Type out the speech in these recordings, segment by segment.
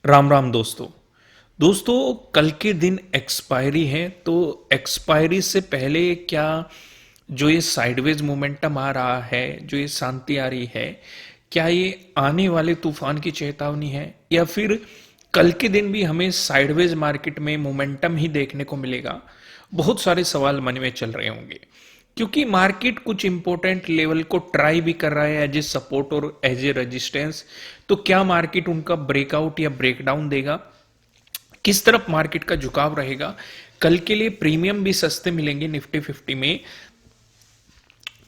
राम राम दोस्तों। कल के दिन एक्सपायरी है, तो एक्सपायरी से पहले क्या जो ये साइडवेज मोमेंटम आ रहा है, जो ये शांति आ रही है, क्या ये आने वाले तूफान की चेतावनी है या फिर कल के दिन भी हमें साइडवेज मार्केट में मोमेंटम ही देखने को मिलेगा? बहुत सारे सवाल मन में चल रहे होंगे क्योंकि मार्केट कुछ इंपॉर्टेंट लेवल को ट्राई भी कर रहा है एज ए सपोर्ट और एज ए रेजिस्टेंस। तो क्या मार्केट उनका ब्रेकआउट या ब्रेकडाउन देगा? किस तरफ मार्केट का झुकाव रहेगा? कल के लिए प्रीमियम भी सस्ते मिलेंगे निफ्टी 50 में,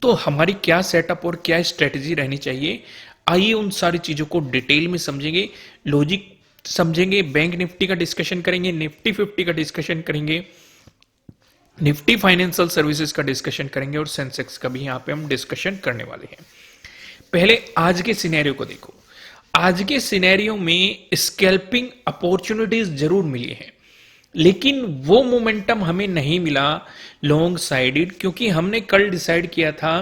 तो हमारी क्या सेटअप और क्या स्ट्रेटजी रहनी चाहिए? आइए उन सारी चीजों को डिटेल में समझेंगे, लॉजिक समझेंगे। बैंक निफ्टी का डिस्कशन करेंगे, निफ्टी 50 का डिस्कशन करेंगे, निफ्टी फाइनेंशियल सर्विसेज का डिस्कशन करेंगे और सेंसेक्स का भी यहां पे हम डिस्कशन करने वाले हैं। पहले आज के सिनेरियो को देखो। आज के सिनेरियो में स्कैल्पिंग अपॉर्चुनिटीज जरूर मिली हैं, लेकिन वो मोमेंटम हमें नहीं मिला लॉन्ग साइडेड, क्योंकि हमने कल डिसाइड किया था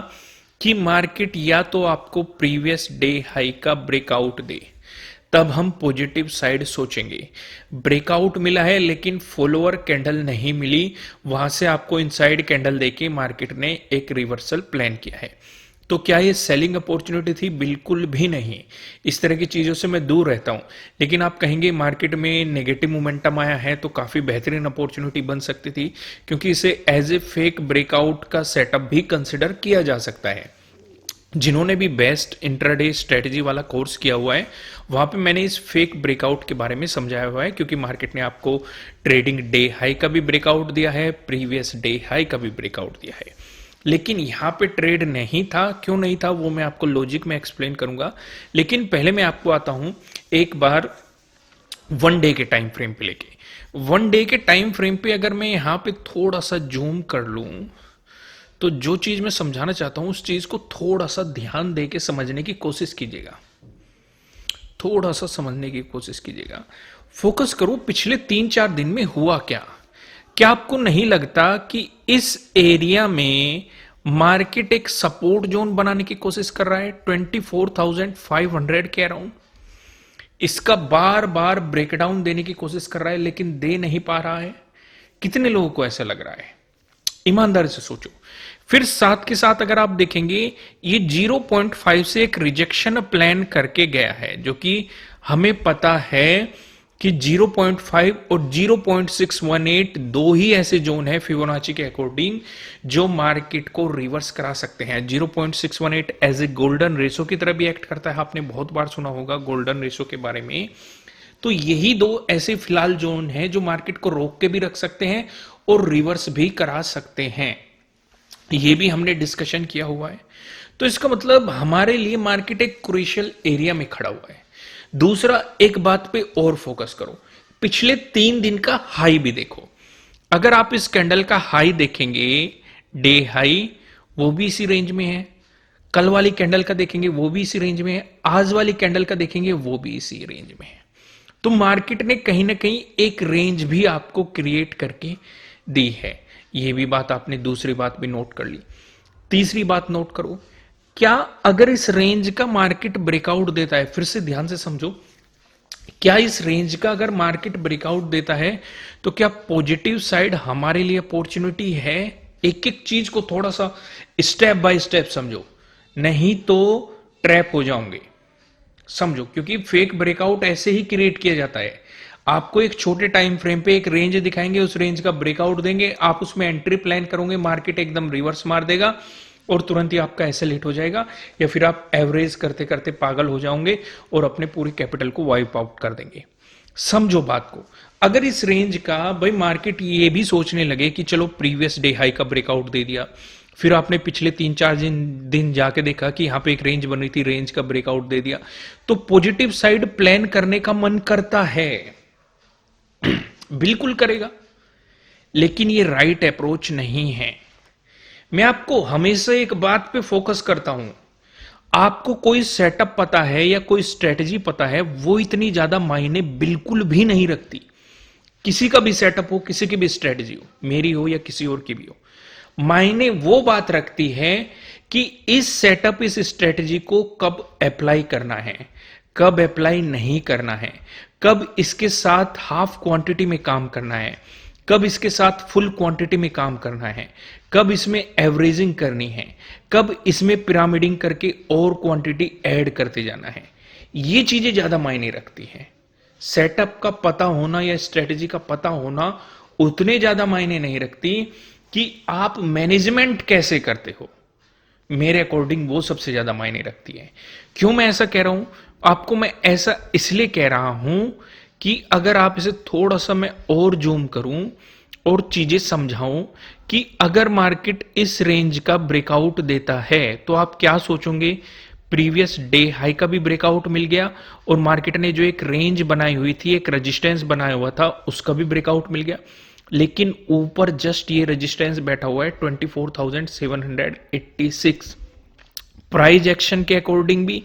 कि मार्केट या तो आपको प्रीवियस डे हाई का ब्रेकआउट दे, तब हम पॉजिटिव साइड सोचेंगे। ब्रेकआउट मिला है लेकिन फॉलोअर कैंडल नहीं मिली, वहां से आपको इनसाइड कैंडल देके मार्केट ने एक रिवर्सल प्लान किया है। तो क्या ये सेलिंग अपॉर्चुनिटी थी? बिल्कुल भी नहीं। इस तरह की चीजों से मैं दूर रहता हूं। लेकिन आप कहेंगे मार्केट में नेगेटिव मोमेंटम आया है तो काफी बेहतरीन अपॉर्चुनिटी बन सकती थी, क्योंकि इसे एज ए फेक ब्रेकआउट का सेटअप भी कंसिडर किया जा सकता है। जिन्होंने भी बेस्ट इंट्राडे स्ट्रेटजी वाला कोर्स किया हुआ है, वहां पे मैंने इस फेक ब्रेकआउट के बारे में समझाया हुआ है, क्योंकि मार्केट ने आपको ट्रेडिंग डे हाई का भी ब्रेकआउट दिया है, प्रीवियस डे हाई का भी ब्रेकआउट दिया है। लेकिन यहां पे ट्रेड नहीं था। क्यों नहीं था वो मैं आपको लॉजिक में एक्सप्लेन करूंगा, लेकिन पहले मैं आपको आता हूं एक बार वन डे के टाइम फ्रेम पे लेके। वन डे के टाइम फ्रेम पे अगर मैं यहां पे थोड़ा सा जूम कर लूं, तो जो चीज मैं समझाना चाहता हूं उस चीज को थोड़ा सा ध्यान दे के समझने की कोशिश कीजिएगा। थोड़ा सा समझने की कोशिश कीजिएगा, फोकस करो पिछले 3-4 दिन में हुआ क्या। क्या आपको नहीं लगता कि इस एरिया में मार्केट एक सपोर्ट जोन बनाने की कोशिश कर रहा है 24,500 के अराउंड? इसका बार बार ब्रेकडाउन देने की कोशिश कर रहा है लेकिन दे नहीं पा रहा है। कितने लोगों को ऐसा लग रहा है? ईमानदारी से सोचो। फिर साथ के साथ अगर आप देखेंगे, ये 0.5 से एक रिजेक्शन प्लान करके गया है, जो कि हमें पता है कि 0.5 और 0.618 दो ही ऐसे जोन है फिबोनाची के अकॉर्डिंग जो मार्केट को रिवर्स करा सकते हैं। 0.618 एज ए गोल्डन रेशो की तरह भी एक्ट करता है, आपने बहुत बार सुना होगा गोल्डन रेशो के बारे में। तो यही दो ऐसे फिलहाल जोन है जो मार्केट को रोक के भी रख सकते हैं और रिवर्स भी करा सकते हैं। ये भी हमने डिस्कशन किया हुआ है। तो इसका मतलब हमारे लिए मार्केट एक क्रूशियल एरिया में खड़ा हुआ है। दूसरा, एक बात पे और फोकस करो, पिछले 3 दिन का हाई भी देखो। अगर आप इस कैंडल का हाई देखेंगे, डे हाई, वो भी इसी रेंज में है। कल वाली कैंडल का देखेंगे वो भी इसी रेंज में है। आज वाली कैंडल का देखेंगे वो भी इसी रेंज में है। तो मार्केट ने कहीं ना कहीं एक रेंज भी आपको क्रिएट करके दी है। ये भी बात आपने दूसरी बात भी नोट कर ली। तीसरी बात नोट करो, क्या अगर इस रेंज का मार्केट ब्रेकआउट देता है, फिर से ध्यान से समझो, क्या इस रेंज का अगर मार्केट ब्रेकआउट देता है तो क्या पॉजिटिव साइड हमारे लिए अपॉर्चुनिटी है? एक एक चीज को थोड़ा सा स्टेप बाय स्टेप समझो, नहीं तो ट्रैप हो जाओगे। समझो, क्योंकि फेक ब्रेकआउट ऐसे ही क्रिएट किया जाता है। आपको एक छोटे टाइम फ्रेम पे एक रेंज दिखाएंगे, उस रेंज का ब्रेकआउट देंगे, आप उसमें एंट्री प्लान करोगे, मार्केट एकदम रिवर्स मार देगा और तुरंत ही आपका ऐसे लेट हो जाएगा, या फिर आप एवरेज करते करते पागल हो जाओगे और अपने पूरी कैपिटल को वाइप आउट कर देंगे। समझो बात को। अगर इस रेंज का भाई मार्केट ये भी सोचने लगे कि चलो प्रीवियस डे हाई का ब्रेकआउट दे दिया, फिर आपने पिछले 3-4 दिन जाके देखा कि यहां पे एक रेंज बन रही थी, रेंज का ब्रेकआउट दे दिया, तो पॉजिटिव साइड प्लान करने का मन करता है। बिल्कुल करेगा, लेकिन ये राइट अप्रोच नहीं है। मैं आपको हमेशा एक बात पे फोकस करता हूं, आपको कोई सेटअप पता है या कोई स्ट्रेटजी पता है, वो इतनी ज्यादा मायने बिल्कुल भी नहीं रखती। किसी का भी सेटअप हो, किसी की भी स्ट्रेटजी हो, मेरी हो या किसी और की भी हो, मायने वो बात रखती है कि इस सेटअप, इस स्ट्रेटजी को कब अप्लाई करना है, कब अप्लाई नहीं करना है, कब इसके साथ हाफ क्वांटिटी में काम करना है, कब इसके साथ फुल क्वांटिटी में काम करना है, कब इसमें एवरेजिंग करनी है, कब इसमें पिरामिडिंग करके और क्वांटिटी ऐड करते जाना है, ये चीजें ज्यादा मायने रखती हैं। सेटअप का पता होना या स्ट्रेटेजी का पता होना उतने ज्यादा मायने नहीं रखती कि आप मैनेजमेंट कैसे करते हो। मेरे अकॉर्डिंग वो सबसे ज्यादा मायने रखती है। क्यों मैं ऐसा कह रहा हूं आपको? मैं ऐसा इसलिए कह रहा हूं कि अगर आप इसे थोड़ा सा मैं और जूम करूं और चीजें समझाऊं कि अगर मार्केट इस रेंज का ब्रेकआउट देता है तो आप क्या सोचोगे? प्रीवियस डे हाई का भी ब्रेकआउट मिल गया और मार्केट ने जो एक रेंज बनाई हुई थी, एक रेजिस्टेंस बनाया हुआ था, उसका भी ब्रेकआउट मिल गया। लेकिन ऊपर जस्ट ये रेजिस्टेंस बैठा हुआ है 24,786। प्राइस एक्शन के अकॉर्डिंग भी,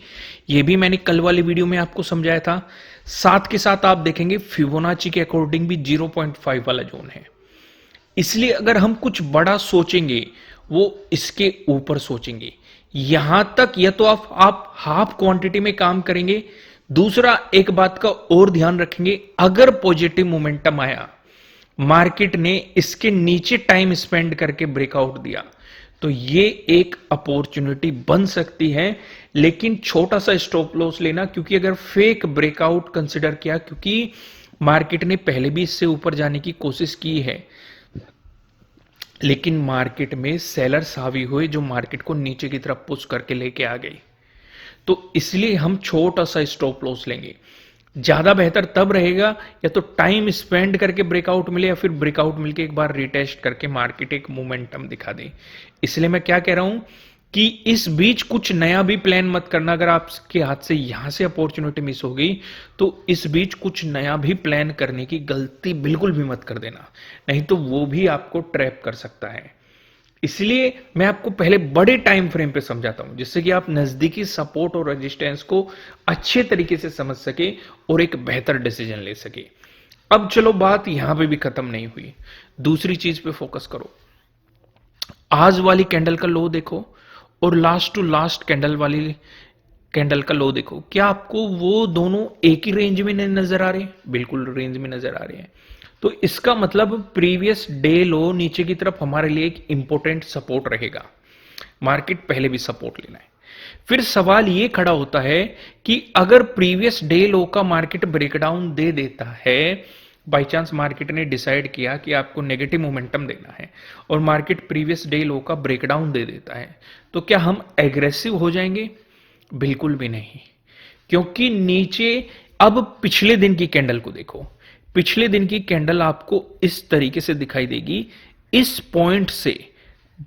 ये भी मैंने कल वाली वीडियो में आपको समझाया था। साथ के साथ आप देखेंगे फिबोनाची के अकॉर्डिंग भी 0.5 वाला जोन है। इसलिए अगर हम कुछ बड़ा सोचेंगे वो इसके ऊपर सोचेंगे। यहां तक या तो आप हाफ क्वांटिटी में काम करेंगे। दूसरा एक बात का और ध्यान रखेंगे, अगर पॉजिटिव मोमेंटम आया, मार्केट ने इसके नीचे टाइम स्पेंड करके ब्रेकआउट दिया, तो ये एक अपॉर्चुनिटी बन सकती है। लेकिन छोटा सा स्टॉप लॉस लेना, क्योंकि अगर फेक ब्रेकआउट कंसिडर किया, क्योंकि मार्केट ने पहले भी इससे ऊपर जाने की कोशिश की है, लेकिन मार्केट में सेलर्स हावी हुए जो मार्केट को नीचे की तरफ पुश करके लेके आ गई। तो इसलिए हम छोटा सा स्टॉप लॉस लेंगे। ज्यादा बेहतर तब रहेगा या तो टाइम स्पेंड करके ब्रेकआउट मिले या फिर ब्रेकआउट मिलके एक बार रिटेस्ट करके मार्केट एक मोमेंटम दिखा दे। इसलिए मैं क्या कह रहा हूं कि इस बीच कुछ नया भी प्लान मत करना। अगर आपके हाथ से यहां से अपॉर्चुनिटी मिस हो गई तो इस बीच कुछ नया भी प्लान करने की गलती बिल्कुल भी मत कर देना, नहीं तो वो भी आपको ट्रैप कर सकता है। इसलिए मैं आपको पहले बड़े टाइम फ्रेम पे समझाता हूं, जिससे कि आप नजदीकी सपोर्ट और रेजिस्टेंस को अच्छे तरीके से समझ सके और एक बेहतर डिसीजन ले सके। अब चलो, बात यहां पे भी खत्म नहीं हुई, दूसरी चीज पे फोकस करो। आज वाली कैंडल का लो देखो और लास्ट टू लास्ट कैंडल वाली कैंडल का लो देखो। क्या आपको वो दोनों एक ही रेंज में नजर आ रहे हैं? बिल्कुल रेंज में नजर आ रहे हैं। तो इसका मतलब प्रीवियस डे लो नीचे की तरफ हमारे लिए एक इंपॉर्टेंट सपोर्ट रहेगा। मार्केट पहले भी सपोर्ट लेना है। फिर सवाल ये खड़ा होता है कि अगर प्रीवियस डे लो का मार्केट ब्रेकडाउन दे देता है, बाई चांस मार्केट ने डिसाइड किया कि आपको नेगेटिव मोमेंटम देना है और मार्केट प्रीवियस डे लो का ब्रेकडाउन दे देता है, तो क्या हम एग्रेसिव हो जाएंगे? बिल्कुल भी नहीं, क्योंकि नीचे अब पिछले दिन की कैंडल को देखो। पिछले दिन की कैंडल आपको इस तरीके से दिखाई देगी। इस पॉइंट से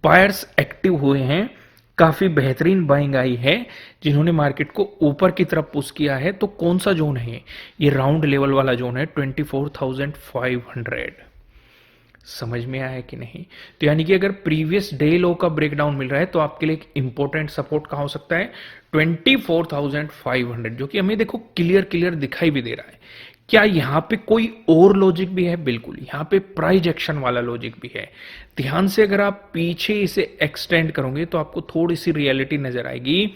बायर्स एक्टिव हुए हैं, काफी बेहतरीन बाइंग आई है, जिन्होंने मार्केट को ऊपर की तरफ पुश किया है। तो कौन सा जोन है ये? राउंड लेवल वाला जोन है 24,500। समझ में आया कि नहीं? तो यानी कि अगर प्रीवियस डे लो का ब्रेकडाउन मिल रहा है तो आपके लिए एक इंपॉर्टेंट सपोर्ट कहां हो सकता है? 24,500, जो कि हमें देखो क्लियर दिखाई भी दे रहा है। क्या यहां पे कोई और लॉजिक भी है? बिल्कुल, यहां पे प्राइस एक्शन वाला लॉजिक भी है। ध्यान से अगर आप पीछे इसे एक्सटेंड करोगे तो आपको थोड़ी सी रियलिटी नजर आएगी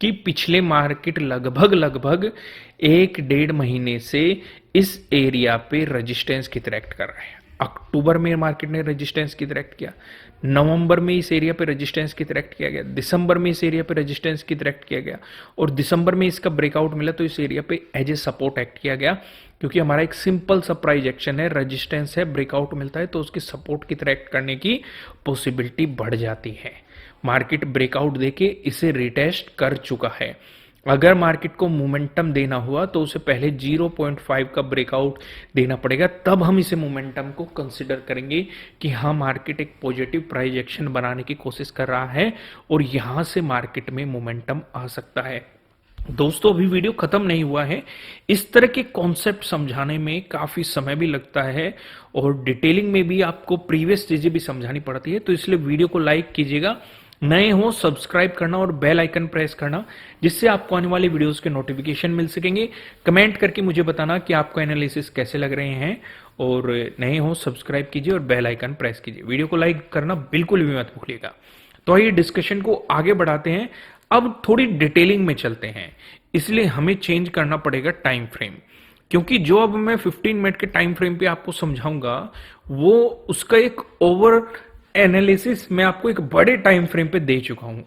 कि पिछले मार्केट लगभग 1-1.5 महीने से इस एरिया पे रेजिस्टेंस की तरह एक्ट कर रहा है। अक्टूबर में मार्केट ने रेजिस्टेंस की तरह एक्ट किया, नवंबर में इस एरिया पे रेजिस्टेंस की तरह एक्ट किया गया, दिसंबर में इस एरिया पे रेजिस्टेंस की तरह एक्ट किया गया और दिसंबर में इसका ब्रेकआउट मिला तो इस एरिया पे एज ए सपोर्ट एक्ट किया गया। क्योंकि हमारा एक सिंपल सा प्राइस एक्शन है, रेजिस्टेंस है, ब्रेकआउट मिलता है तो उसकी सपोर्ट की तरह एक्ट करने की पॉसिबिलिटी बढ़ जाती है। मार्केट ब्रेकआउट देके इसे रिटेस्ट कर चुका है। अगर मार्केट को मोमेंटम देना हुआ तो उसे पहले 0.5 का ब्रेकआउट देना पड़ेगा, तब हम इसे मोमेंटम को कंसिडर करेंगे कि हाँ मार्केट एक पॉजिटिव प्राइस एक्शन बनाने की कोशिश कर रहा है और यहां से मार्केट में मोमेंटम आ सकता है। दोस्तों, अभी वीडियो खत्म नहीं हुआ है। इस तरह के कॉन्सेप्ट समझाने में काफी समय भी लगता है और डिटेलिंग में भी आपको प्रीवियस चीजें भी समझानी पड़ती है, तो इसलिए वीडियो को लाइक कीजिएगा, नए हो सब्सक्राइब करना और बेल आइकन प्रेस करना, जिससे आपको आने वाले वीडियोस के नोटिफिकेशन मिल सकेंगे। कमेंट करके मुझे बताना कि आपको एनालिसिस कैसे लग रहे हैं, और नए हो सब्सक्राइब कीजिए और बेल आइकन प्रेस कीजिए। वीडियो को लाइक करना बिल्कुल भी मत भूलिएगा। तो आइए डिस्कशन को आगे बढ़ाते हैं। अब थोड़ी डिटेलिंग में चलते हैं, इसलिए हमें चेंज करना पड़ेगा टाइम फ्रेम, क्योंकि जो अब मैं 15 मिनट के टाइम फ्रेम पे आपको समझाऊंगा वो उसका एक ओवर एनालिसिस मैं आपको एक बड़े टाइम फ्रेम पे दे चुका हूं,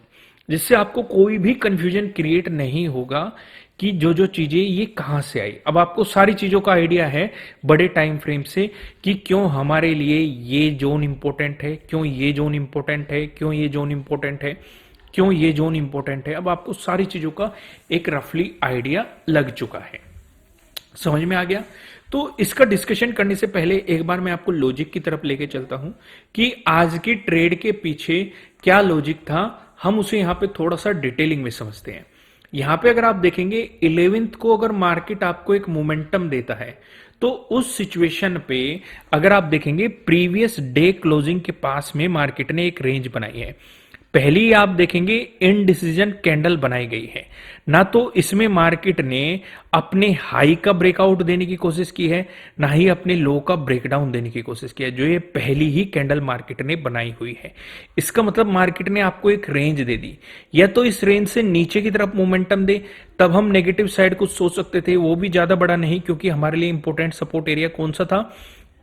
जिससे आपको कोई भी कंफ्यूजन क्रिएट नहीं होगा कि जो जो चीजें ये कहां से आई। अब आपको सारी चीजों का आइडिया है बड़े टाइम फ्रेम से कि क्यों हमारे लिए ये जोन इंपॉर्टेंट है, क्यों ये जोन इंपॉर्टेंट है, क्यों ये जोन इंपॉर्टेंट है, क्यों ये जोन इंपॉर्टेंट है। अब आपको सारी चीजों का एक रफली आइडिया लग चुका है, समझ में आ गया। तो इसका डिस्कशन करने से पहले एक बार मैं आपको लॉजिक की तरफ लेके चलता हूं कि आज की ट्रेड के पीछे क्या लॉजिक था, हम उसे यहां पे थोड़ा सा डिटेलिंग में समझते हैं। यहां पे अगर आप देखेंगे 11th को अगर मार्केट आपको एक मोमेंटम देता है तो उस सिचुएशन पे अगर आप देखेंगे प्रीवियस डे क्लोजिंग के पास में मार्केट ने एक रेंज बनाई है। पहली आप देखेंगे इनडिसीजन कैंडल बनाई गई है ना, तो इसमें मार्केट ने अपने हाई का ब्रेकआउट देने की कोशिश की है, ना ही अपने लो का ब्रेकडाउन देने की कोशिश की है, जो ये पहली ही कैंडल मार्केट ने बनाई हुई है। इसका मतलब मार्केट ने आपको एक रेंज दे दी, या तो इस रेंज से नीचे की तरफ मोमेंटम दे, तब हम नेगेटिव साइड कुछ सोच सकते थे, वो भी ज्यादा बड़ा नहीं, क्योंकि हमारे लिए इंपॉर्टेंट सपोर्ट एरिया कौन सा था,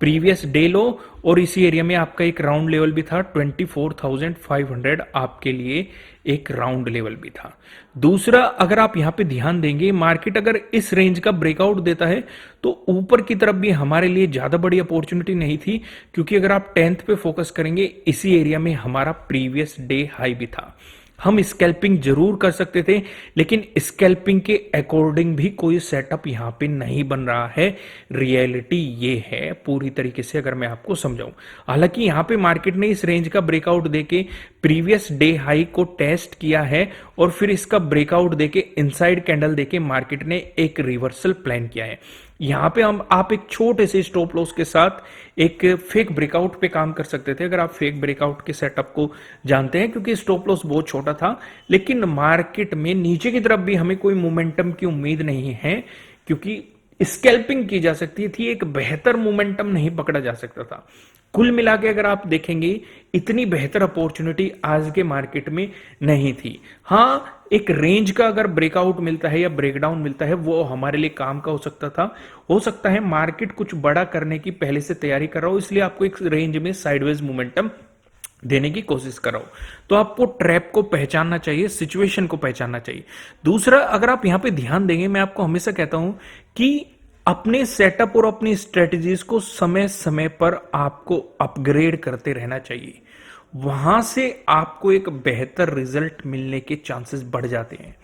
प्रीवियस डे लो, और इसी एरिया में आपका एक राउंड लेवल भी था 24,500, आपके लिए एक राउंड लेवल भी था। दूसरा, अगर आप यहां पे ध्यान देंगे, मार्केट अगर इस रेंज का ब्रेकआउट देता है तो ऊपर की तरफ भी हमारे लिए ज्यादा बड़ी अपॉर्चुनिटी नहीं थी, क्योंकि अगर आप 10th पे फोकस करेंगे, इसी एरिया में हमारा प्रीवियस डे हाई भी था। हम स्कैल्पिंग जरूर कर सकते थे, लेकिन स्कैल्पिंग के अकॉर्डिंग भी कोई सेटअप यहां पे नहीं बन रहा है। रियलिटी ये है पूरी तरीके से, अगर मैं आपको समझाऊं। हालांकि यहां पे मार्केट ने इस रेंज का ब्रेकआउट देके प्रीवियस डे हाई को टेस्ट किया है, और फिर इसका ब्रेकआउट देके इनसाइड कैंडल देके मार्केट ने एक रिवर्सल प्लान किया है। यहां पे हम आप एक छोटे से स्टॉप लॉस के साथ एक फेक ब्रेकआउट पे काम कर सकते थे, अगर आप फेक ब्रेकआउट के सेटअप को जानते हैं, क्योंकि स्टॉप लॉस बहुत छोटा था। लेकिन मार्केट में नीचे की तरफ भी हमें कोई मोमेंटम की उम्मीद नहीं है, क्योंकि स्कैल्पिंग की जा सकती थी, एक बेहतर मोमेंटम नहीं पकड़ा जा सकता था। कुल मिला के अगर आप देखेंगे, इतनी बेहतर अपॉर्चुनिटी आज के मार्केट में नहीं थी। हां, एक रेंज का अगर ब्रेकआउट मिलता है या ब्रेकडाउन मिलता है, वो हमारे लिए काम का हो सकता था। हो सकता है मार्केट कुछ बड़ा करने की पहले से तैयारी कर रहा हो, इसलिए आपको एक रेंज में साइडवेज मोमेंटम देने की कोशिश करो। तो आपको ट्रैप को पहचानना चाहिए, सिचुएशन को पहचानना चाहिए। दूसरा, अगर आप यहां पे ध्यान देंगे, मैं आपको हमेशा कहता हूं कि अपने सेटअप और अपनी स्ट्रेटजीज को समय समय पर आपको अपग्रेड करते रहना चाहिए। वहां से आपको एक बेहतर रिजल्ट मिलने के चांसेस बढ़ जाते हैं।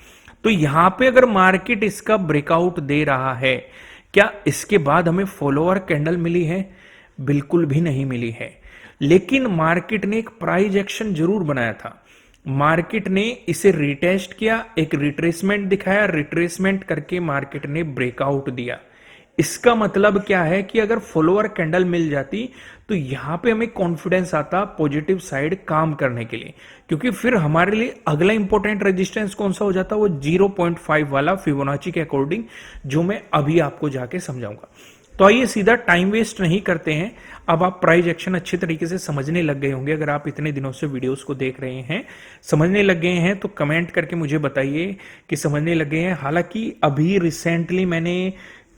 तो यहां पे अगर मार्केट इसका ब्रेकआउट दे रहा है, क्या इसके बाद हमें फॉलोअर कैंडल मिली है? बिल्कुल भी नहीं मिली है। लेकिन मार्केट ने एक प्राइस एक्शन जरूर बनाया था। मार्केट ने इसे रिटेस्ट किया, एक रिट्रेसमेंट दिखाया, रिट्रेसमेंट करके मार्केट ने ब्रेकआउट दिया। इसका मतलब क्या है कि अगर फॉलोअर कैंडल मिल जाती तो यहां पे हमें कॉन्फिडेंस आता पॉजिटिव साइड काम करने के लिए, क्योंकि फिर हमारे लिए अगला इंपॉर्टेंट रेजिस्टेंस कौन सा हो जाता, वो 0.5 वाला फिबोनाची के अकॉर्डिंग, जो मैं अभी आपको जाके समझाऊंगा। तो आइए सीधा टाइम वेस्ट नहीं करते हैं, अब आप प्राइस एक्शन अच्छे तरीके से समझने लग गए होंगे। अगर आप इतने दिनों से वीडियोस को देख रहे हैं, समझने लग गए हैं, तो कमेंट करके मुझे बताइए कि समझने लग गए हैं। हालांकि अभी रिसेंटली मैंने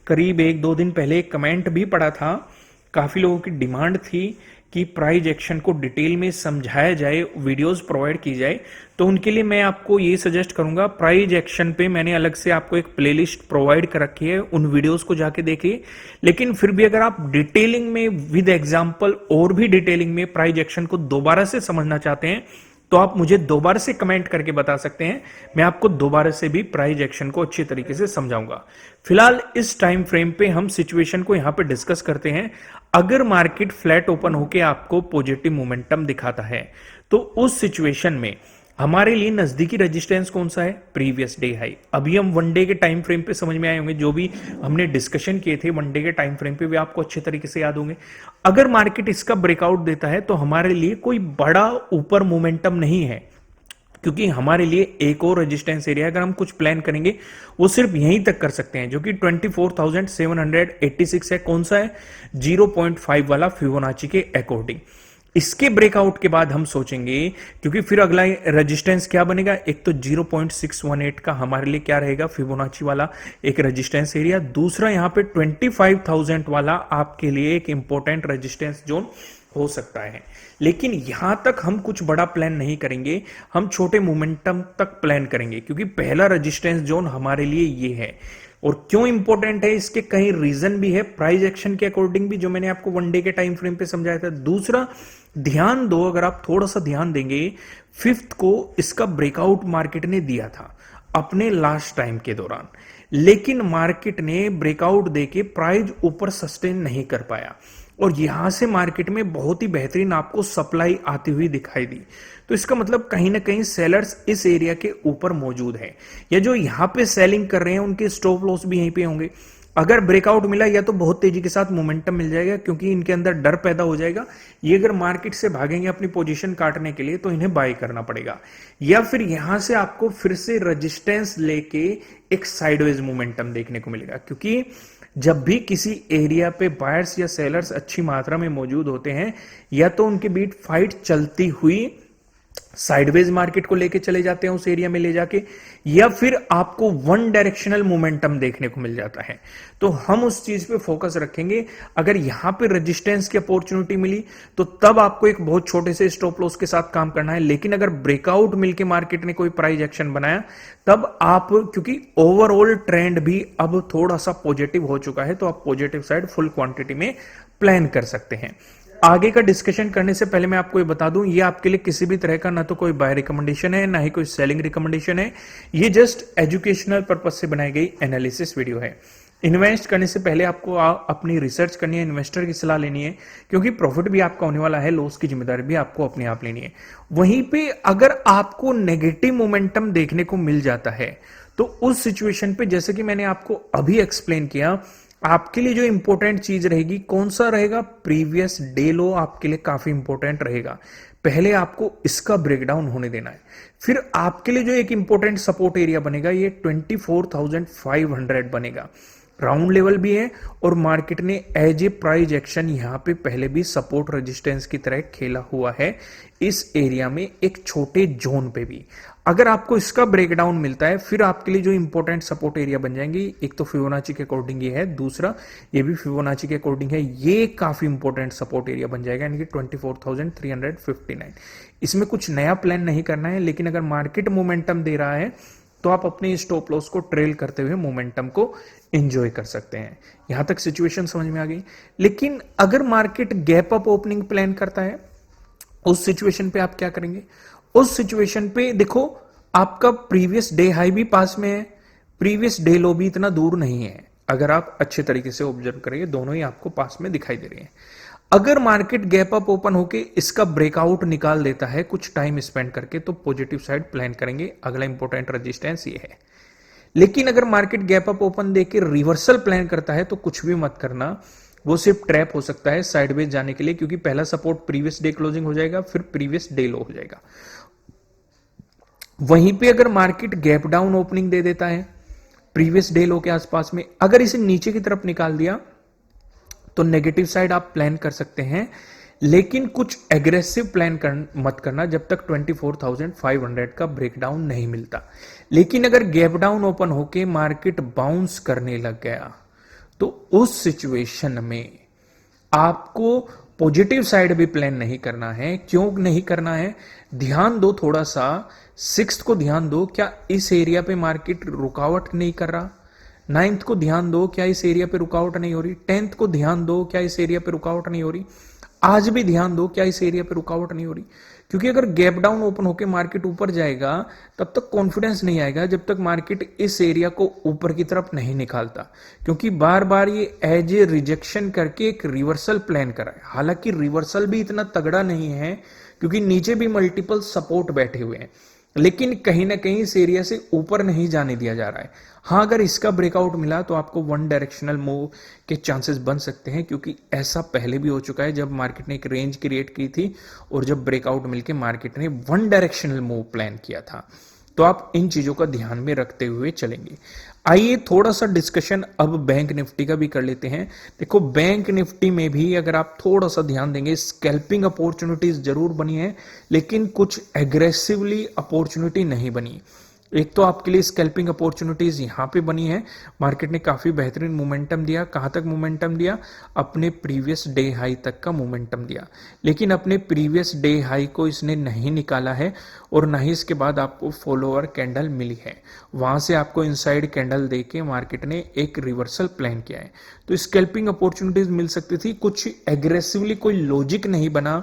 करीब 1-2 दिन पहले एक कमेंट भी पढ़ा था, काफी लोगों की डिमांड थी कि प्राइस एक्शन को डिटेल में समझाया जाए, वीडियोस प्रोवाइड की जाए। तो उनके लिए मैं आपको ये सजेस्ट करूंगा, प्राइस एक्शन पे मैंने अलग से आपको एक प्लेलिस्ट प्रोवाइड कर रखी है, उन वीडियोस को जाके देखिए। लेकिन फिर भी अगर आप डिटेलिंग में विद एग्जांपल और भी डिटेलिंग में प्राइस एक्शन को दोबारा से समझना चाहते हैं, तो आप मुझे दोबारा से कमेंट करके बता सकते हैं, मैं आपको दोबारा से भी प्राइस एक्शन को अच्छी तरीके से समझाऊंगा। फिलहाल इस टाइम फ्रेम पे हम सिचुएशन को यहां पे डिस्कस करते हैं। अगर मार्केट फ्लैट ओपन होके आपको पॉजिटिव मोमेंटम दिखाता है, तो उस सिचुएशन में हमारे लिए नजदीकी रेजिस्टेंस कौन सा है, प्रीवियस डे हाई। अभी हम वन डे के टाइम फ्रेम पे समझ में आए होंगे, जो भी हमने डिस्कशन किए थे वन डे के टाइम फ्रेम पे, वे आपको अच्छे तरीके से याद होंगे। अगर मार्केट इसका ब्रेकआउट देता है तो हमारे लिए कोई बड़ा ऊपर मोमेंटम नहीं है, क्योंकि हमारे लिए एक और रेजिस्टेंस एरिया अगर हम कुछ प्लान करेंगे वो सिर्फ यहीं तक कर सकते हैं, जो कि 24,786 है। कौन सा है, 0.5 वाला फिबोनाची के अकॉर्डिंग। इसके ब्रेकआउट के बाद हम सोचेंगे, क्योंकि फिर अगला रेजिस्टेंस क्या बनेगा, एक तो 0.618 का हमारे लिए क्या रहेगा, फिबोनाची वाला एक रेजिस्टेंस एरिया, दूसरा यहां पे 25,000 वाला आपके लिए एक इंपॉर्टेंट रेजिस्टेंस जोन हो सकता है। लेकिन यहां तक हम कुछ बड़ा प्लान नहीं करेंगे, हम छोटे मोमेंटम तक प्लान करेंगे, क्योंकि पहला रेजिस्टेंस जोन हमारे लिए ये है। और क्यों इंपॉर्टेंट है, इसके कई रीजन भी है, प्राइस एक्शन के अकॉर्डिंग भी, जो मैंने आपको वन डे के टाइम फ्रेम पे समझाया था। दूसरा, ध्यान दो, अगर आप थोड़ा सा ध्यान देंगे, 5th को इसका ब्रेकआउट मार्केट ने दिया था अपने लास्ट टाइम के दौरान, लेकिन मार्केट ने ब्रेकआउट देके प्राइस ऊपर सस्टेन नहीं कर पाया, और यहां से मार्केट में बहुत ही बेहतरीन आपको सप्लाई आती हुई दिखाई दी। तो इसका मतलब कहीं ना कहीं सेलर्स इस एरिया के ऊपर मौजूद है, या जो यहां पे सेलिंग कर रहे हैं उनके स्टॉप लॉस भी यहीं पे होंगे। अगर ब्रेकआउट मिला या तो बहुत तेजी के साथ मोमेंटम मिल जाएगा, क्योंकि इनके अंदर डर पैदा हो जाएगा, ये अगर मार्केट से भागेंगे अपनी पोजीशन काटने के लिए तो इन्हें बाय करना पड़ेगा, या फिर यहां से आपको फिर से रेजिस्टेंस लेके एक साइडवेज मोमेंटम देखने को मिलेगा। क्योंकि जब भी किसी एरिया पे बायर्स या सेलर्स अच्छी मात्रा में मौजूद होते हैं, या तो उनके बीच फाइट चलती हुई साइडवेज मार्केट को लेके चले जाते हैं उस एरिया में ले जाके, या फिर आपको वन डायरेक्शनल मोमेंटम देखने को मिल जाता है। तो हम उस चीज पे फोकस रखेंगे। अगर यहां पे रेजिस्टेंस की अपॉर्चुनिटी मिली तो तब आपको एक बहुत छोटे से स्टॉप लॉस के साथ काम करना है, लेकिन अगर ब्रेकआउट मिलके मार्केट ने कोई प्राइस एक्शन बनाया तब आप, क्योंकि ओवरऑल ट्रेंड भी अब थोड़ा सा पॉजिटिव हो चुका है, तो आप पॉजिटिव साइड फुल क्वांटिटी में प्लान कर सकते हैं। आगे का डिस्कशन करने से पहले मैं आपको ये बता दूं, ये आपके लिए किसी भी तरह का ना तो कोई बाय रिकमेंडेशन है, ना ही कोई सेलिंग रिकमेंडेशन है। ये जस्ट एजुकेशनल पर्पज से बनाई गई एनालिसिस वीडियो है। इन्वेस्ट करने से पहले आपको अपनी रिसर्च करनी है, इन्वेस्टर की सलाह लेनी है, क्योंकि प्रॉफिट भी आपका होने वाला है, लॉस की जिम्मेदारी भी आपको अपने आप लेनी है। वहीं पे अगर आपको नेगेटिव मोमेंटम देखने को मिल जाता है, तो उस सिचुएशन पे, जैसे कि मैंने आपको अभी एक्सप्लेन किया, आपके लिए जो इंपॉर्टेंट चीज रहेगी, कौन सा रहेगा, प्रीवियस डे लो आपके लिए काफी इंपॉर्टेंट रहेगा। पहले आपको इसका ब्रेकडाउन होने देना है। फिर आपके लिए जो एक इंपॉर्टेंट सपोर्ट एरिया बनेगा, ये 24,500 बनेगा, राउंड लेवल भी है, और मार्केट ने एज ए प्राइस एक्शन यहां पे पहले भी सपोर्ट रेजिस्टेंस की तरह खेला हुआ है इस एरिया में, एक छोटे जोन पे भी। अगर आपको इसका ब्रेकडाउन मिलता है, फिर आपके लिए जो इंपॉर्टेंट सपोर्ट एरिया बन जाएंगे, एक तो फिबोनाची के अकॉर्डिंग ये है, दूसरा ये भी फिबोनाची के अकॉर्डिंग है, ये काफी इंपॉर्टेंट सपोर्ट एरिया बन जाएगा, यानी कि 24,359। इसमें कुछ नया प्लान नहीं करना है, लेकिन अगर मार्केट मोमेंटम दे रहा है तो आप अपने स्टॉप लॉस को ट्रेल करते हुए मोमेंटम को एंजॉय कर सकते हैं। यहां तक सिचुएशन समझ में आ गई। लेकिन अगर market gap up opening plan करता है, उस सिचुएशन पे आप क्या करेंगे? उस सिचुएशन पे देखो, आपका प्रीवियस डे हाई भी पास में है, प्रीवियस डे लो भी इतना दूर नहीं है। अगर आप अच्छे तरीके से ऑब्जर्व करेंगे, दोनों ही आपको पास में दिखाई दे रहे हैं। अगर मार्केट गैप अप ओपन होके इसका ब्रेकआउट निकाल देता है कुछ टाइम स्पेंड करके, तो पॉजिटिव साइड प्लान करेंगे। अगला इंपॉर्टेंट रेजिस्टेंस ये है। लेकिन अगर मार्केट गैप अप ओपन देके रिवर्सल प्लान करता है, तो कुछ भी मत करना, वो सिर्फ ट्रैप हो सकता है साइडवेज जाने के लिए, क्योंकि पहला सपोर्ट प्रीवियस डे क्लोजिंग हो जाएगा, फिर प्रीवियस डे लो हो जाएगा। वहीं पे अगर मार्केट गैप डाउन ओपनिंग दे देता है प्रीवियस डे लो के आसपास में, अगर इसे नीचे की तरफ निकाल दिया, तो नेगेटिव साइड आप प्लान कर सकते हैं, लेकिन कुछ एग्रेसिव प्लान मत करना जब तक 24,500 का ब्रेकडाउन नहीं मिलता। लेकिन अगर गैप डाउन ओपन होके मार्केट बाउंस करने लग गया, तो उस सिचुएशन में आपको पॉजिटिव साइड भी प्लान नहीं करना है। क्यों नहीं करना है? ध्यान दो थोड़ा सा, 6th को ध्यान दो, क्या इस एरिया पे मार्केट रुकावट नहीं कर रहा? 9th को ध्यान दो, क्या इस एरिया पे रुकावट नहीं हो रही? 10th को ध्यान दो, क्या इस एरिया पे रुकावट नहीं हो रही? आज भी ध्यान दो, क्या इस एरिया पे रुकावट नहीं हो रही? क्योंकि अगर गैप डाउन ओपन होकर मार्केट ऊपर जाएगा, तब तक कॉन्फिडेंस नहीं आएगा जब तक मार्केट इस एरिया को ऊपर की तरफ नहीं निकालता, क्योंकि बार बार ये एज ए रिजेक्शन करके एक रिवर्सल प्लान करा है। हालांकि रिवर्सल भी इतना तगड़ा नहीं है, क्योंकि नीचे भी मल्टीपल सपोर्ट बैठे हुए हैं, लेकिन कहीं ना कहीं इस एरिया से ऊपर नहीं जाने दिया जा रहा है। हाँ, अगर इसका ब्रेकआउट मिला तो आपको वन डायरेक्शनल मूव के चांसेस बन सकते हैं, क्योंकि ऐसा पहले भी हो चुका है जब मार्केट ने एक रेंज क्रिएट की थी और जब ब्रेकआउट मिलके मार्केट ने वन डायरेक्शनल मूव प्लान किया था। तो आप इन चीजों का ध्यान में रखते हुए चलेंगे। आइए थोड़ा सा डिस्कशन अब बैंक निफ्टी का भी कर लेते हैं। देखो बैंक निफ्टी में भी अगर आप थोड़ा सा ध्यान देंगे, स्कैल्पिंग अपॉर्चुनिटीज जरूर बनी है, लेकिन कुछ एग्रेसिवली अपॉर्चुनिटी नहीं बनी। एक तो आपके लिए स्कैल्पिंग अपॉर्चुनिटीज यहां पे बनी है, मार्केट ने काफी बेहतरीन मोमेंटम दिया। कहां तक मोमेंटम दिया? अपने प्रीवियस डे हाई तक का मोमेंटम दिया, लेकिन अपने प्रीवियस डे हाई को इसने नहीं निकाला है और ना ही इसके बाद आपको फॉलोअर कैंडल मिली है। वहां से आपको इनसाइड कैंडल देके मार्केट ने एक रिवर्सल प्लान किया है, तो स्कैल्पिंग अपॉर्चुनिटीज मिल सकती थी। कुछ एग्रेसिवली कोई लॉजिक नहीं बना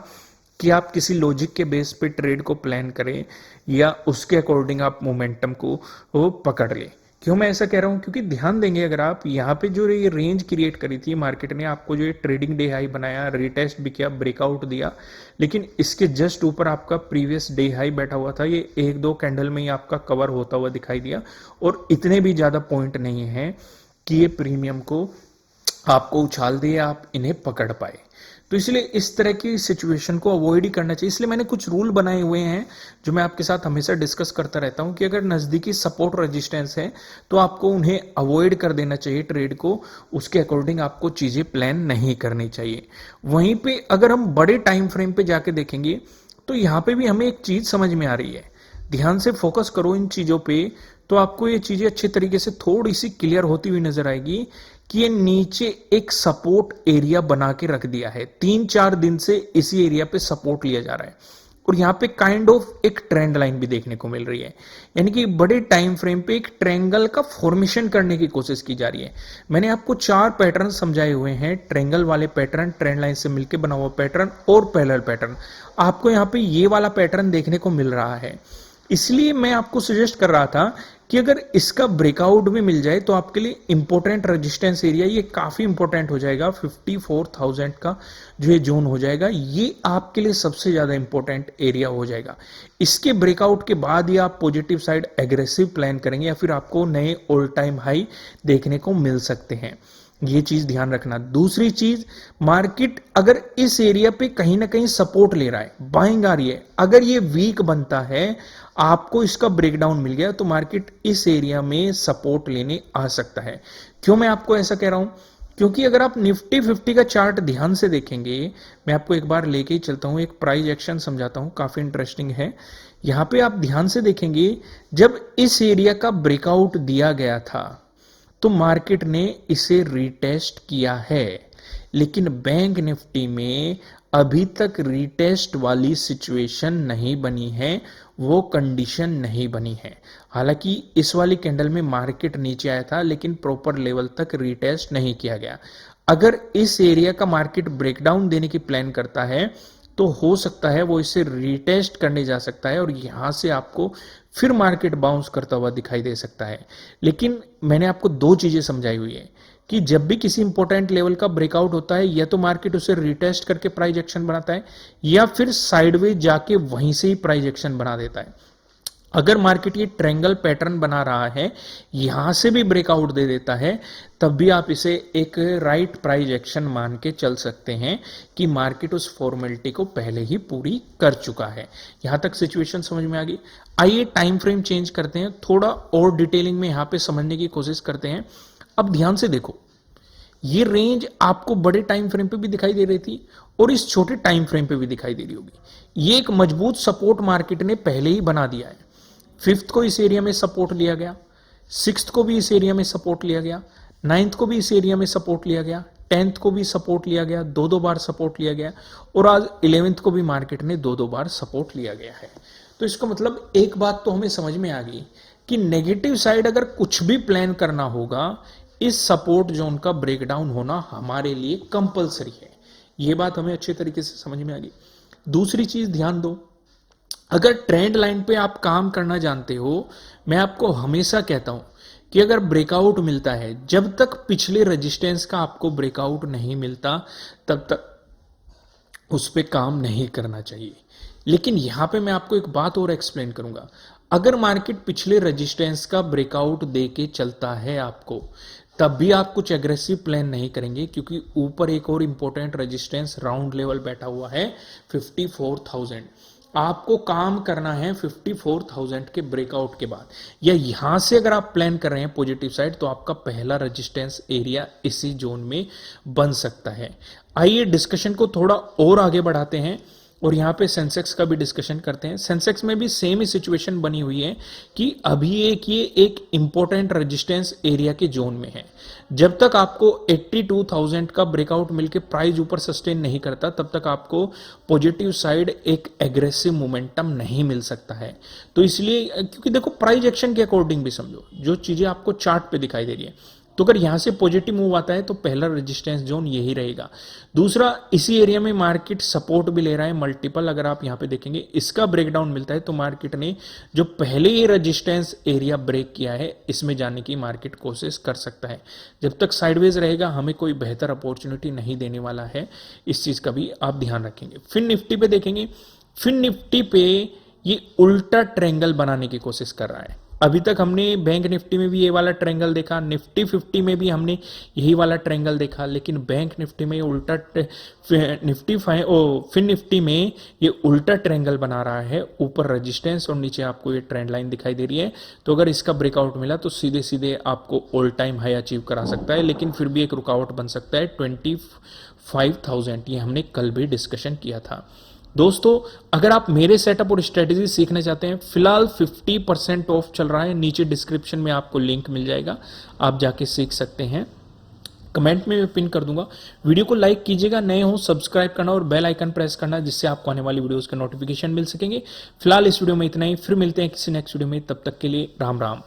कि आप किसी लॉजिक के बेस पे ट्रेड को प्लान करें या उसके अकॉर्डिंग आप मोमेंटम को वो पकड़ लें। क्यों मैं ऐसा कह रहा हूं? क्योंकि ध्यान देंगे, अगर आप यहाँ पे जो ये रेंज क्रिएट करी थी मार्केट ने, आपको जो ये ट्रेडिंग डे हाई बनाया, रिटेस्ट भी किया, ब्रेकआउट दिया, लेकिन इसके जस्ट ऊपर आपका प्रीवियस डे हाई बैठा हुआ था। ये एक दो कैंडल में ही आपका कवर होता हुआ दिखाई दिया, और इतने भी ज्यादा पॉइंट नहीं है कि ये प्रीमियम को आपको उछाल दिए, आप इन्हें पकड़ पाए। तो इसलिए इस तरह की सिचुएशन को अवॉइड ही करना चाहिए। इसलिए मैंने कुछ रूल बनाए हुए हैं जो मैं आपके साथ हमेशा डिस्कस करता रहता हूं कि अगर नजदीकी सपोर्ट रेजिस्टेंस है तो आपको उन्हें अवॉइड कर देना चाहिए ट्रेड को, उसके अकॉर्डिंग आपको चीजें प्लान नहीं करनी चाहिए। वहीं पे अगर हम बड़े टाइम फ्रेम पे जाके देखेंगे तो यहां पे भी हमें एक चीज समझ में आ रही है। ध्यान से फोकस करो इन चीजों पे, तो आपको ये चीजें अच्छे तरीके से थोड़ी सी क्लियर होती हुई नजर आएगी कि ये नीचे एक सपोर्ट एरिया बना के रख दिया है। 3-4 दिन से इसी एरिया पे सपोर्ट लिया जा रहा है, और यहां पे काइंड ऑफ एक ट्रेंड लाइन भी देखने को मिल रही है, यानी कि बड़े टाइम फ्रेम पे एक ट्रेंगल का फॉर्मेशन करने की कोशिश की जा रही है। मैंने आपको 4 पैटर्न समझाए हुए हैं, ट्रेंगल वाले पैटर्न, ट्रेंड लाइन से मिलकर बना हुआ पैटर्न और पैरेलल पैटर्न। आपको यहां पे ये वाला पैटर्न देखने को मिल रहा है, इसलिए मैं आपको सजेस्ट कर रहा था कि अगर इसका ब्रेकआउट भी मिल जाए तो आपके लिए इंपॉर्टेंट रेजिस्टेंस एरिया ये काफी इंपॉर्टेंट हो जाएगा। 54,000 का जो ये जोन हो जाएगा, ये आपके लिए सबसे ज्यादा इंपॉर्टेंट एरिया हो जाएगा। इसके ब्रेकआउट के बाद ही आप पॉजिटिव साइड एग्रेसिव प्लान करेंगे, या फिर आपको नए ऑल टाइम हाई देखने को मिल सकते हैं। ये चीज ध्यान रखना। दूसरी चीज, मार्केट अगर इस एरिया पे कहीं ना कहीं सपोर्ट ले रहा है, बाइंग आ रही है, अगर ये वीक बनता है, आपको इसका ब्रेकडाउन मिल गया, तो मार्केट इस एरिया में सपोर्ट लेने आ सकता है। क्यों मैं आपको ऐसा कह रहा हूं? क्योंकि अगर आप निफ्टी 50 का चार्ट ध्यान से देखेंगे, मैं आपको एक बार लेके ही चलता हूं, एक प्राइस एक्शन समझाता हूं, काफी इंटरेस्टिंग है। यहां पे आप ध्यान से देखेंगे, जब इस एरिया का ब्रेकआउट दिया गया था तो मार्केट ने इसे रीटेस्ट किया है, लेकिन बैंक निफ्टी में अभी तक रीटेस्ट वाली सिचुएशन नहीं बनी है, वो कंडीशन नहीं बनी है। हालांकि इस वाली कैंडल में मार्केट नीचे आया था, लेकिन प्रॉपर लेवल तक रीटेस्ट नहीं किया गया। अगर इस एरिया का मार्केट ब्रेकडाउन देने की प्लान करता है तो हो सकता है वो इसे रीटेस्ट करने जा सकता है, और यहां से आपको फिर मार्केट बाउंस करता हुआ दिखाई दे सकता है। लेकिन मैंने आपको 2 चीजें समझाई हुई है कि जब भी किसी इंपॉर्टेंट लेवल का ब्रेकआउट होता है, या तो मार्केट उसे रिटेस्ट करके प्राइस एक्शन बनाता है, या फिर साइडवेज जाके वहीं से ही प्राइस एक्शन बना देता है। अगर मार्केट ये ट्रायंगल पैटर्न बना रहा है, यहां से भी ब्रेकआउट दे देता है, तब भी आप इसे एक राइट प्राइस एक्शन मान के चल सकते हैं कि मार्केट उस फॉर्मेलिटी को पहले ही पूरी कर चुका है। यहां तक सिचुएशन समझ में आ गई। आइए टाइम फ्रेम चेंज करते हैं, थोड़ा और डिटेलिंग में यहां पे समझने की कोशिश करते हैं। अब ध्यान से देखो, ये रेंज आपको बड़े टाइम फ्रेम पे भी दिखाई दे रही थी और इस छोटे टाइम फ्रेम पे भी दिखाई दे रही होगी। ये एक मजबूत सपोर्ट मार्केट ने पहले ही बना दिया है। 5th को इस एरिया में सपोर्ट लिया गया, 6th को भी इस एरिया में सपोर्ट लिया गया, 9th को भी इस एरिया में सपोर्ट लिया गया, 10th को भी सपोर्ट लिया गया, 2-2 बार सपोर्ट लिया गया, और आज 11th को भी मार्केट ने 2-2 बार सपोर्ट लिया गया है। तो इसका मतलब एक बात तो हमें समझ में आ गई कि नेगेटिव साइड अगर कुछ भी प्लान करना होगा, इस सपोर्ट जोन का ब्रेकडाउन होना हमारे लिए कंपलसरी है। यह बात हमें अच्छे तरीके से समझ में आ गई। दूसरी चीज ध्यान दो, अगर ट्रेंड लाइन पे आप काम करना जानते हो, मैं आपको हमेशा कहता हूं कि अगर ब्रेकआउट मिलता है, जब तक पिछले रेजिस्टेंस का आपको ब्रेकआउट नहीं मिलता, तब तक उस पर काम नहीं करना चाहिए। लेकिन यहां पे मैं आपको एक बात और एक्सप्लेन करूंगा। अगर मार्केट पिछले रेजिस्टेंस का ब्रेकआउट देके चलता है आपको, तब भी आप कुछ एग्रेसिव प्लान नहीं करेंगे, क्योंकि ऊपर एक और इंपॉर्टेंट रेजिस्टेंस राउंड लेवल बैठा हुआ है 54,000। आपको काम करना है 54,000 के ब्रेकआउट के बाद, या यहां से अगर आप प्लान कर रहे हैं पॉजिटिव साइड, तो आपका पहला रेजिस्टेंस एरिया इसी जोन में बन सकता है। आइए डिस्कशन को थोड़ा और आगे बढ़ाते हैं और यहाँ पे सेंसेक्स का भी डिस्कशन करते हैं। सेंसेक्स में भी सेम ही सिचुएशन बनी हुई है कि अभी ये एक इंपॉर्टेंट रेजिस्टेंस एरिया के जोन में है। जब तक आपको 82,000 का ब्रेकआउट मिलके प्राइस ऊपर सस्टेन नहीं करता, तब तक आपको पॉजिटिव साइड एक एग्रेसिव मोमेंटम नहीं मिल सकता है। तो इसलिए, क्योंकि देखो प्राइस एक्शन के अकॉर्डिंग भी समझो, जो चीजें आपको चार्ट पे दिखाई दे रही है, तो अगर यहां से पॉजिटिव मूव आता है तो पहला रेजिस्टेंस जोन यही रहेगा। दूसरा, इसी एरिया में मार्केट सपोर्ट भी ले रहा है मल्टीपल। अगर आप यहां पे देखेंगे, इसका ब्रेकडाउन मिलता है तो मार्केट ने जो पहले ही रेजिस्टेंस एरिया ब्रेक किया है, इसमें जाने की मार्केट कोशिश कर सकता है। जब तक साइडवेज रहेगा, हमें कोई बेहतर अपॉर्चुनिटी नहीं देने वाला है, इस चीज का भी आप ध्यान रखेंगे। फिर निफ्टी पे देखेंगे, फिर निफ्टी पे ये उल्टा ट्रायंगल बनाने की कोशिश कर रहा है। अभी तक हमने बैंक निफ्टी में भी ये वाला ट्रायंगल देखा, निफ्टी 50 में भी हमने यही वाला ट्रायंगल देखा, लेकिन बैंक निफ्टी में उल्टा फिर निफ्टी में ये उल्टा ट्रायंगल बना रहा है। ऊपर रेजिस्टेंस और नीचे आपको ये ट्रेंड लाइन दिखाई दे रही है। तो अगर इसका ब्रेकआउट मिला तो सीधे सीधे आपको ऑल टाइम हाई अचीव करा सकता है, लेकिन फिर भी एक रुकावट बन सकता है 25,000। ये हमने कल भी डिस्कशन किया था। दोस्तों, अगर आप मेरे सेटअप और स्ट्रेटेजी सीखना चाहते हैं, फिलहाल 50% ऑफ चल रहा है। नीचे डिस्क्रिप्शन में आपको लिंक मिल जाएगा, आप जाके सीख सकते हैं। कमेंट में मैं पिन कर दूंगा। वीडियो को लाइक कीजिएगा, नए हो सब्सक्राइब करना और बेल आइकन प्रेस करना, जिससे आपको आने वाली वीडियोस के नोटिफिकेशन मिल सकेंगे। फिलहाल इस वीडियो में इतना ही, फिर मिलते हैं किसी नेक्स्ट वीडियो में। तब तक के लिए राम राम।